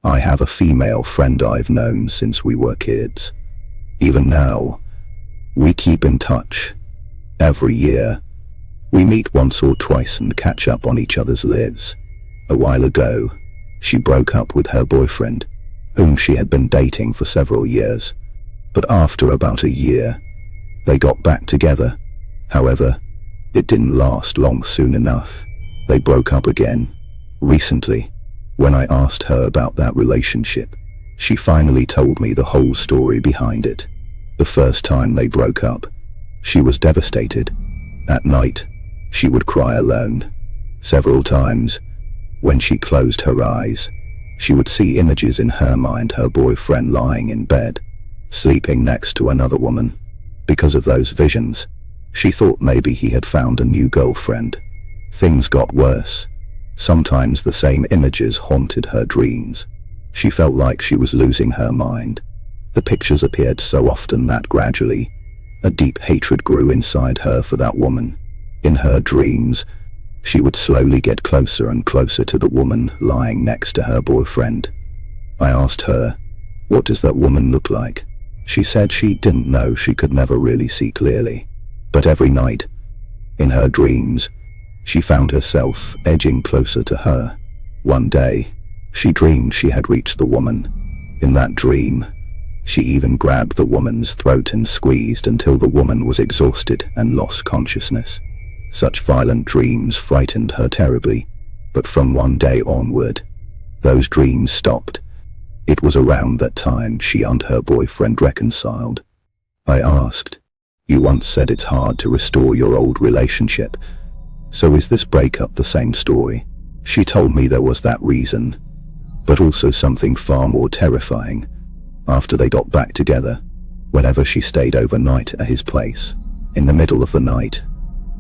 I have a female friend I've known since we were kids. Even now, we keep in touch. Every year, we meet once or twice and catch up on each other's lives. A while ago, she broke up with her boyfriend, whom she had been dating for several years. But after about a year, they got back together. However, it didn't last long. Soon enough, they broke up again. Recently, when I asked her about that relationship, she finally told me the whole story behind it. The first time they broke up, she was devastated. At night, she would cry alone. Several times, when she closed her eyes, she would see images in her mind, her boyfriend lying in bed, sleeping next to another woman. Because of those visions, she thought maybe he had found a new girlfriend. Things got worse. Sometimes the same images haunted her dreams. She felt like she was losing her mind. The pictures appeared so often that gradually, a deep hatred grew inside her for that woman. In her dreams, she would slowly get closer and closer to the woman lying next to her boyfriend. I asked her, "What does that woman look like?" She said she didn't know, she could never really see clearly. But every night, in her dreams, she found herself edging closer to her. One day, she dreamed she had reached the woman. In that dream, she even grabbed the woman's throat and squeezed until the woman was exhausted and lost consciousness. Such violent dreams frightened her terribly, but from one day onward, those dreams stopped. It was around that time she and her boyfriend reconciled. I asked, "You once said it's hard to restore your old relationship. So is this breakup the same story?" She told me there was that reason, but also something far more terrifying. After they got back together, whenever she stayed overnight at his place, in the middle of the night,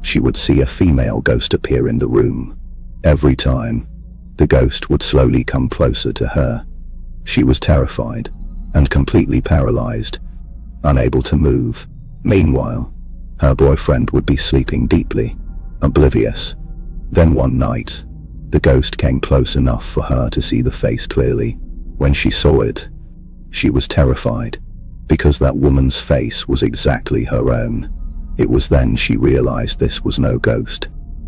she would see a female ghost appear in the room. Every time, the ghost would slowly come closer to her. She was terrified and completely paralyzed, unable to move. Meanwhile, her boyfriend would be sleeping deeply, oblivious. Then one night, the ghost came close enough for her to see the face clearly. When she saw it, she was terrified, because that woman's face was exactly her own. It was then she realized this was no ghost.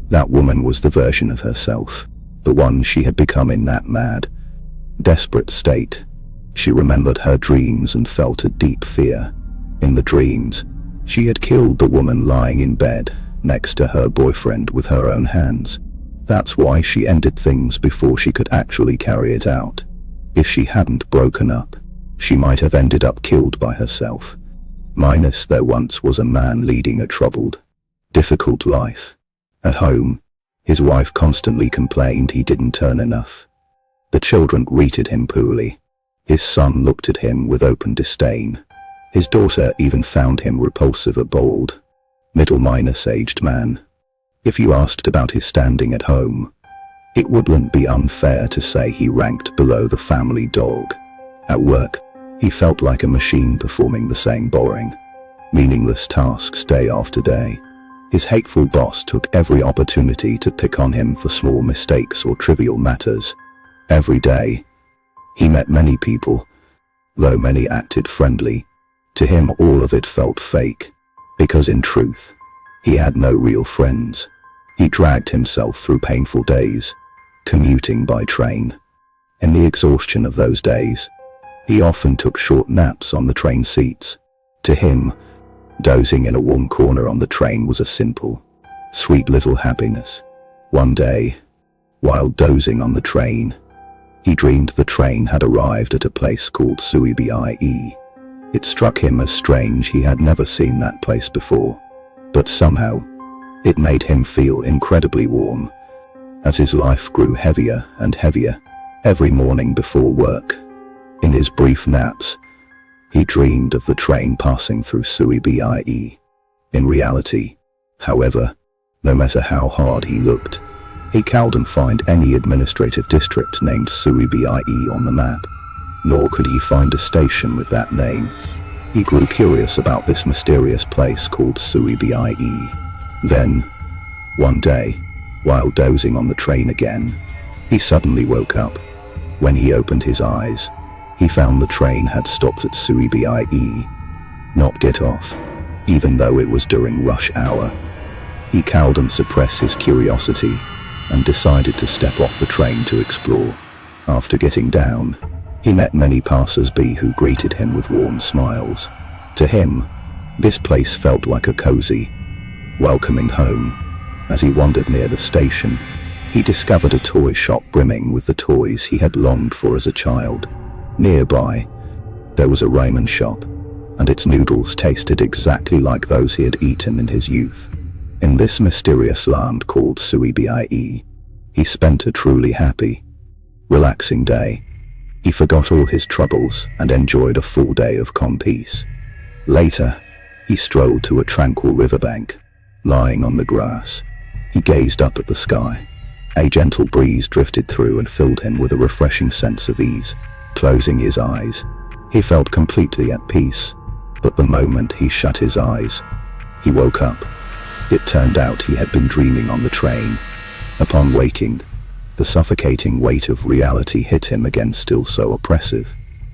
That woman was the version of herself, the one she had become in that mad, desperate state. She remembered her dreams and felt a deep fear. In the dreams, she had killed the woman lying in bed next to her boyfriend with her own hands. That's why she ended things before she could actually carry it out. If she hadn't broken up, she might have ended up killed by herself. Minus there once was a man leading a troubled, difficult life. At home, his wife constantly complained he didn't earn enough. The children greeted him poorly. His son looked at him with open disdain. His daughter even found him repulsive, a bold, middle-aged man. If you asked about his standing at home, it wouldn't be unfair to say he ranked below the family dog. At work, he felt like a machine performing the same boring, meaningless tasks day after day. His hateful boss took every opportunity to pick on him for small mistakes or trivial matters. Every day, he met many people. Though many acted friendly, to him all of it felt fake, because in truth, he had no real friends. He dragged himself through painful days, commuting by train. In the exhaustion of those days, he often took short naps on the train seats. To him, dozing in a warm corner on the train was a simple, sweet little happiness. One day, while dozing on the train, he dreamed the train had arrived at a place called Suibie. It struck him as strange, he had never seen that place before. But somehow, it made him feel incredibly warm. As his life grew heavier and heavier, every morning before work, in his brief naps, he dreamed of the train passing through Suibie. In reality, however, no matter how hard he looked, he couldn't find any administrative district named Suibie on the map, nor could he find a station with that name. He grew curious about this mysterious place called Suibie. Then, one day, while dozing on the train again, he suddenly woke up. When he opened his eyes, he found the train had stopped at Suibie, not get off, even though it was during rush hour. He couldn't suppress his curiosity and decided to step off the train to explore. After getting down, he met many passers-by who greeted him with warm smiles. To him, this place felt like a cozy, welcoming home. As he wandered near the station, he discovered a toy shop brimming with the toys he had longed for as a child. Nearby, there was a ramen shop, and its noodles tasted exactly like those he had eaten in his youth. In this mysterious land called Suibie, he spent a truly happy, relaxing day. He forgot all his troubles and enjoyed a full day of calm peace. Later, he strolled to a tranquil riverbank. Lying on the grass, he gazed up at the sky. A gentle breeze drifted through and filled him with a refreshing sense of ease. Closing his eyes, he felt completely at peace. But the moment he shut his eyes, he woke up. It turned out he had been dreaming on the train. Upon waking, the suffocating weight of reality hit him again, still so oppressive,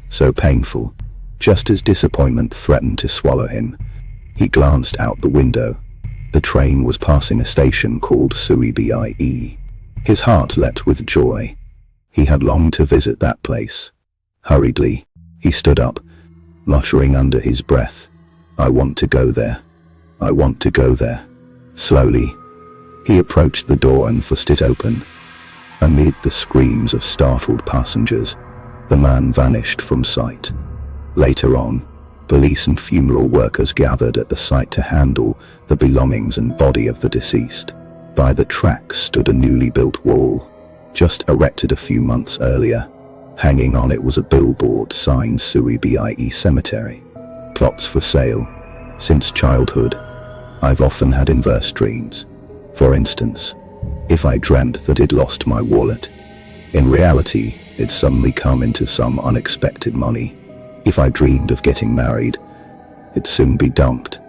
so painful. Just as disappointment threatened to swallow him, he glanced out the window. The train was passing a station called Suibie. His heart leapt with joy. He had longed to visit that place. Hurriedly, he stood up, muttering under his breath, "I want to go there. I want to go there." Slowly, he approached the door and forced it open. Amid the screams of startled passengers, the man vanished from sight. Later on, police and funeral workers gathered at the site to handle the belongings and body of the deceased. By the tracks stood a newly built wall, just erected a few months earlier. Hanging on it was a billboard signed Suibie Cemetery. Plots for sale. Since childhood, I've often had inverse dreams. For instance, if I dreamt that I'd lost my wallet, in reality, it'd suddenly come into some unexpected money. If I dreamed of getting married, it'd soon be dumped.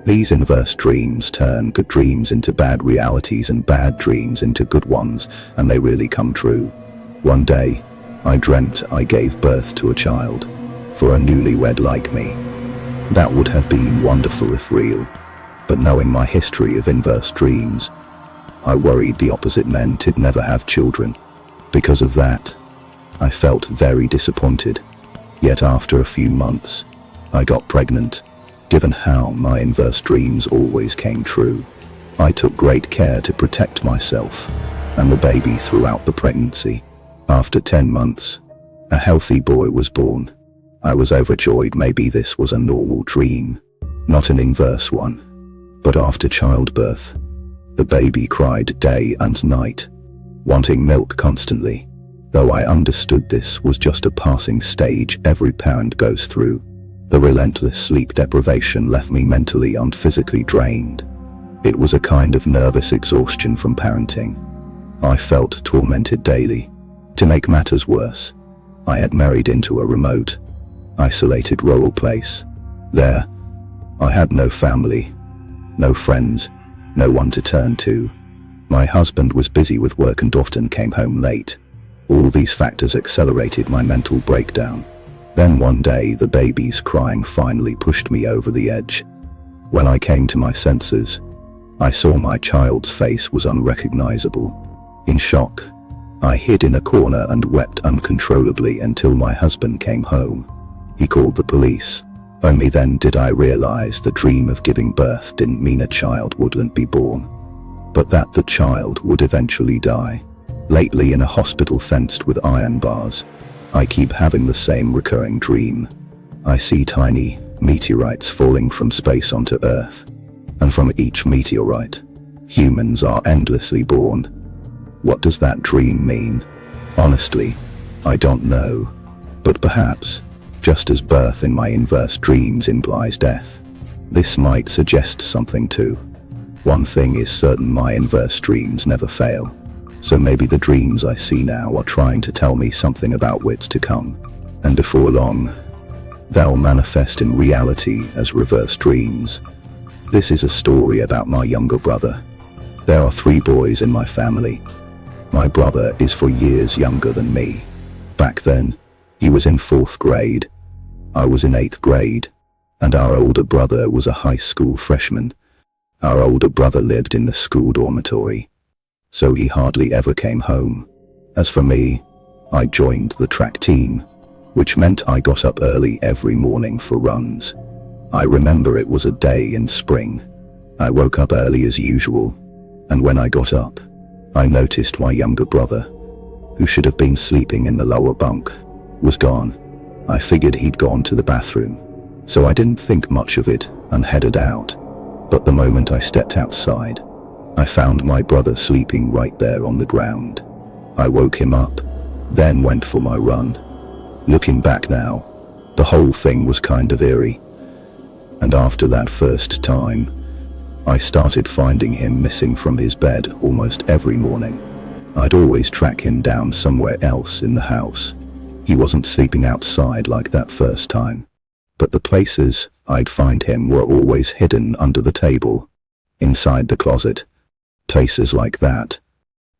These inverse dreams turn good dreams into bad realities and bad dreams into good ones, and they really come true. One day, I dreamt I gave birth to a child, for a newlywed like me. That would have been wonderful if real, but knowing my history of inverse dreams, I worried the opposite meant I'd never have children. Because of that, I felt very disappointed. Yet after a few months, I got pregnant. Given how my inverse dreams always came true, I took great care to protect myself and the baby throughout the pregnancy. After 10 months, a healthy boy was born. I was overjoyed. Maybe this was a normal dream, not an inverse one. But after childbirth, the baby cried day and night, wanting milk constantly. Though I understood this was just a passing stage every parent goes through, the relentless sleep deprivation left me mentally and physically drained. It was a kind of nervous exhaustion from parenting. I felt tormented daily. To make matters worse, I had married into a remote, isolated rural place. There, I had no family, no friends, no one to turn to. My husband was busy with work and often came home late. All these factors accelerated my mental breakdown. Then one day, the baby's crying finally pushed me over the edge. When I came to my senses, I saw my child's face was unrecognizable. In shock, I hid in a corner and wept uncontrollably until my husband came home. He called the police. Only then did I realize the dream of giving birth didn't mean a child wouldn't be born, but that the child would eventually die. Lately, in a hospital fenced with iron bars, I keep having the same recurring dream. I see tiny meteorites falling from space onto Earth, and from each meteorite, humans are endlessly born. What does that dream mean? Honestly, I don't know. But perhaps, just as birth in my inverse dreams implies death, this might suggest something too. One thing is certain, my inverse dreams never fail. So maybe the dreams I see now are trying to tell me something about what's to come. And before long, they'll manifest in reality as reverse dreams. This is a story about my younger brother. There are 3 boys in my family. My brother is 4 years younger than me. Back then, he was in 4th grade. I was in 8th grade, and our older brother was a high school freshman. Our older brother lived in the school dormitory, so he hardly ever came home. As for me, I joined the track team, which meant I got up early every morning for runs. I remember it was a day in spring. I woke up early as usual, and when I got up, I noticed my younger brother, who should have been sleeping in the lower bunk, was gone. I figured he'd gone to the bathroom, so I didn't think much of it and headed out. But the moment I stepped outside, I found my brother sleeping right there on the ground. I woke him up, then went for my run. Looking back now, the whole thing was kind of eerie. And after that first time, I started finding him missing from his bed almost every morning. I'd always track him down somewhere else in the house. He wasn't sleeping outside like that first time, but the places I'd find him were always hidden under the table, inside the closet, places like that.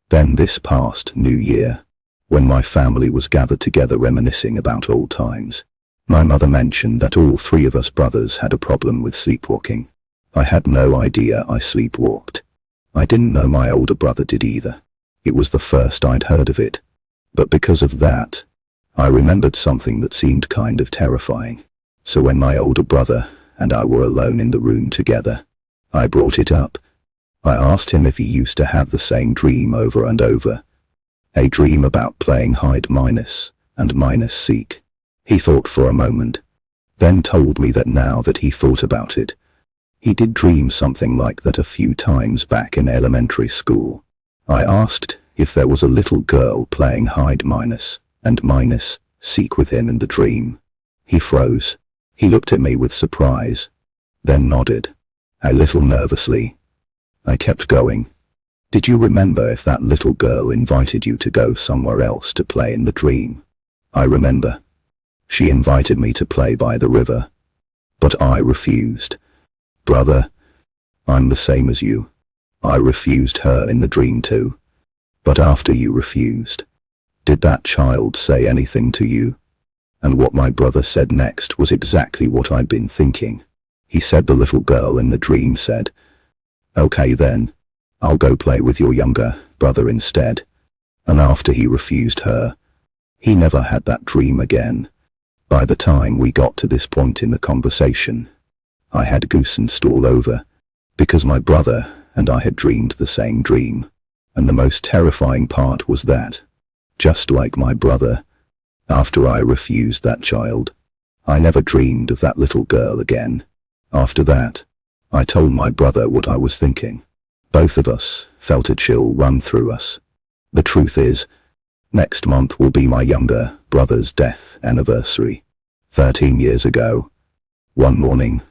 Then this past New Year, when my family was gathered together reminiscing about old times, my mother mentioned that all 3 of us brothers had a problem with sleepwalking. I had no idea I sleepwalked. I didn't know my older brother did either. It was the first I'd heard of it. But because of that, I remembered something that seemed kind of terrifying. So when my older brother and I were alone in the room together, I brought it up. I asked him if he used to have the same dream over and over. A dream about playing hide minus and minus seek. He thought for a moment, then told me that now that he thought about it, he did dream something like that a few times back in elementary school. I asked if there was a little girl playing hide minus and minus seek with him in the dream. He froze. He looked at me with surprise, then nodded, a little nervously. I kept going. Did you remember if that little girl invited you to go somewhere else to play in the dream? I remember. She invited me to play by the river, but I refused. Brother, I'm the same as you. I refused her in the dream too. But after you refused, did that child say anything to you? And what my brother said next was exactly what I'd been thinking. He said the little girl in the dream said, "Okay then, I'll go play with your younger brother instead." And after he refused her, he never had that dream again. By the time we got to this point in the conversation, I had goosebumps all over, because my brother and I had dreamed the same dream. And the most terrifying part was that, just like my brother, after I refused that child, I never dreamed of that little girl again. After that, I told my brother what I was thinking. Both of us felt a chill run through us. The truth is, next month will be my younger brother's death anniversary. 13 years ago, one morning,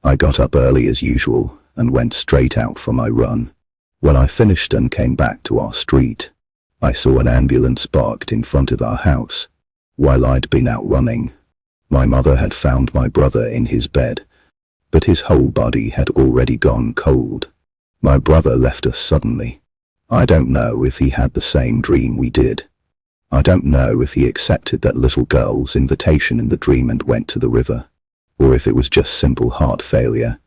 I got up early as usual and went straight out for my run. When I finished and came back to our street, I saw an ambulance parked in front of our house. While I'd been out running, my mother had found my brother in his bed, but his whole body had already gone cold. My brother left us suddenly. I don't know if he had the same dream we did. I don't know if he accepted that little girl's invitation in the dream and went to the river, or if it was just simple heart failure.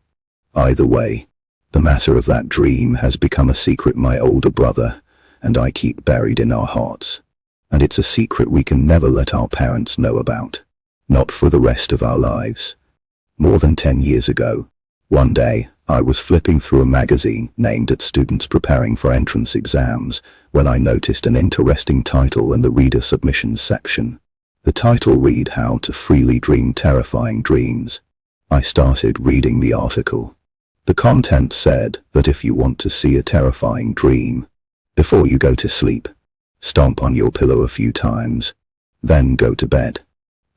Either way, the matter of that dream has become a secret my older brother and I keep buried in our hearts. And it's a secret we can never let our parents know about. Not for the rest of our lives. More than 10 years ago, one day, I was flipping through a magazine aimed at students preparing for entrance exams when I noticed an interesting title in the reader submissions section. The title read "How to Freely Dream Terrifying Dreams." I started reading the article. The content said that if you want to see a terrifying dream, before you go to sleep, stomp on your pillow a few times, then go to bed.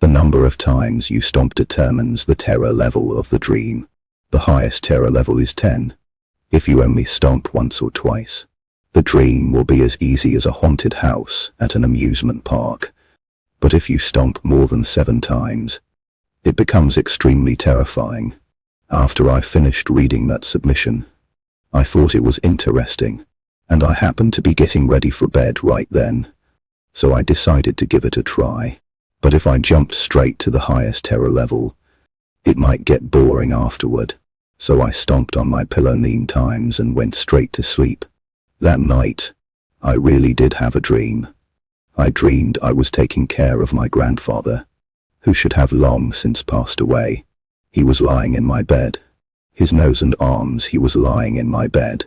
The number of times you stomp determines the terror level of the dream. The highest terror level is 10. If you only stomp once or twice, the dream will be as easy as a haunted house at an amusement park. But if you stomp more than 7 times, it becomes extremely terrifying. After I finished reading that submission, I thought it was interesting, and I happened to be getting ready for bed right then. so I decided to give it a try. But if I jumped straight to the highest terror level, it might get boring afterward. So I stomped on my pillow 9 times and went straight to sleep. That night, I really did have a dream. I dreamed I was taking care of my grandfather, who should have long since passed away. He was lying in my bed. His nose and arms, he was lying in my bed.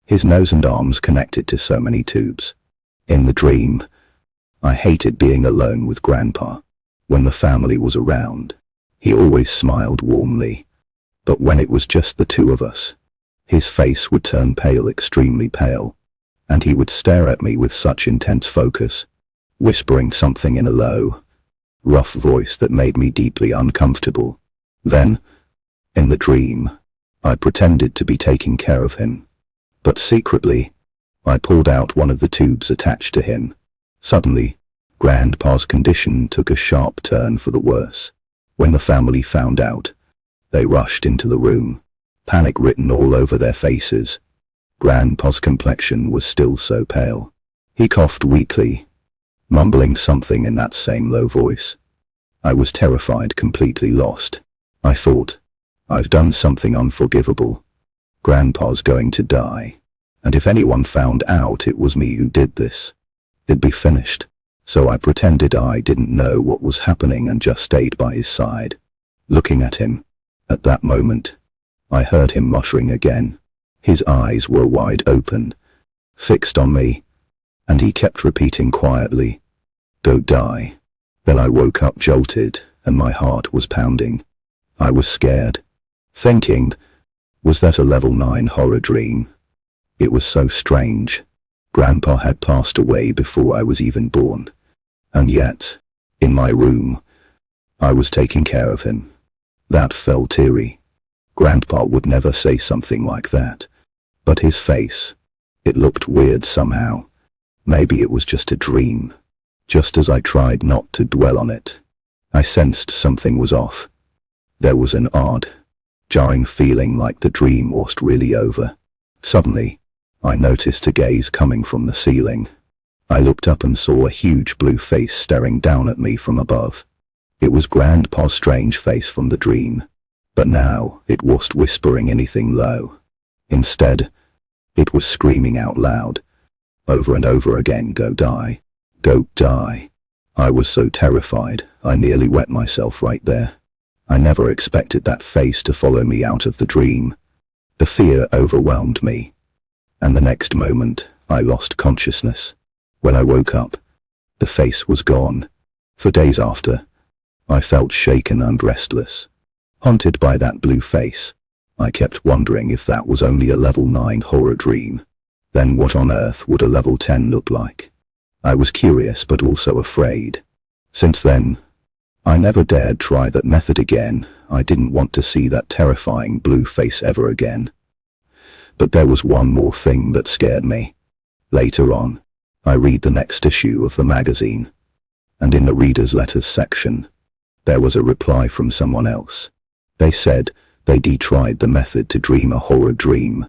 His nose and arms connected to so many tubes. In the dream, I hated being alone with Grandpa. When the family was around, he always smiled warmly. But when it was just the two of us, his face would turn pale, extremely pale, and he would stare at me with such intense focus, whispering something in a low, rough voice that made me deeply uncomfortable. Then, in the dream, I pretended to be taking care of him. But secretly, I pulled out one of the tubes attached to him. Suddenly, Grandpa's condition took a sharp turn for the worse. When the family found out, they rushed into the room, panic written all over their faces. Grandpa's complexion was still so pale. He coughed weakly, mumbling something in that same low voice. I was terrified, completely lost. I thought, I've done something unforgivable. Grandpa's going to die. And if anyone found out it was me who did this, it'd be finished. So I pretended I didn't know what was happening and just stayed by his side, looking at him. At that moment, I heard him muttering again. His eyes were wide open, fixed on me, and he kept repeating quietly, "Go die." Then I woke up jolted, and my heart was pounding. I was scared, thinking, was that a level 9 horror dream? It was so strange. Grandpa had passed away before I was even born. And yet, in my room, I was taking care of him. That felt eerie. Grandpa would never say something like that. But his face, it looked weird somehow. Maybe it was just a dream. Just as I tried not to dwell on it, I sensed something was off. There was an odd, jarring feeling like the dream wasn't really over. Suddenly, I noticed a gaze coming from the ceiling. I looked up and saw a huge blue face staring down at me from above. It was Grandpa's strange face from the dream, but now it wasn't whispering anything low. Instead, it was screaming out loud, over and over again, "Go die. Go die." I was so terrified, I nearly wet myself right there. I never expected that face to follow me out of the dream. The fear overwhelmed me, and the next moment, I lost consciousness. When I woke up, the face was gone. For days after, I felt shaken and restless, haunted by that blue face. I kept wondering if that was only a level 9 horror dream. Then what on earth would a level 10 look like? I was curious but also afraid. Since then, I never dared try that method again. I didn't want to see that terrifying blue face ever again. But there was one more thing that scared me. Later on, I read the next issue of the magazine, and in the reader's letters section, there was a reply from someone else. They said they tried the method to dream a horror dream,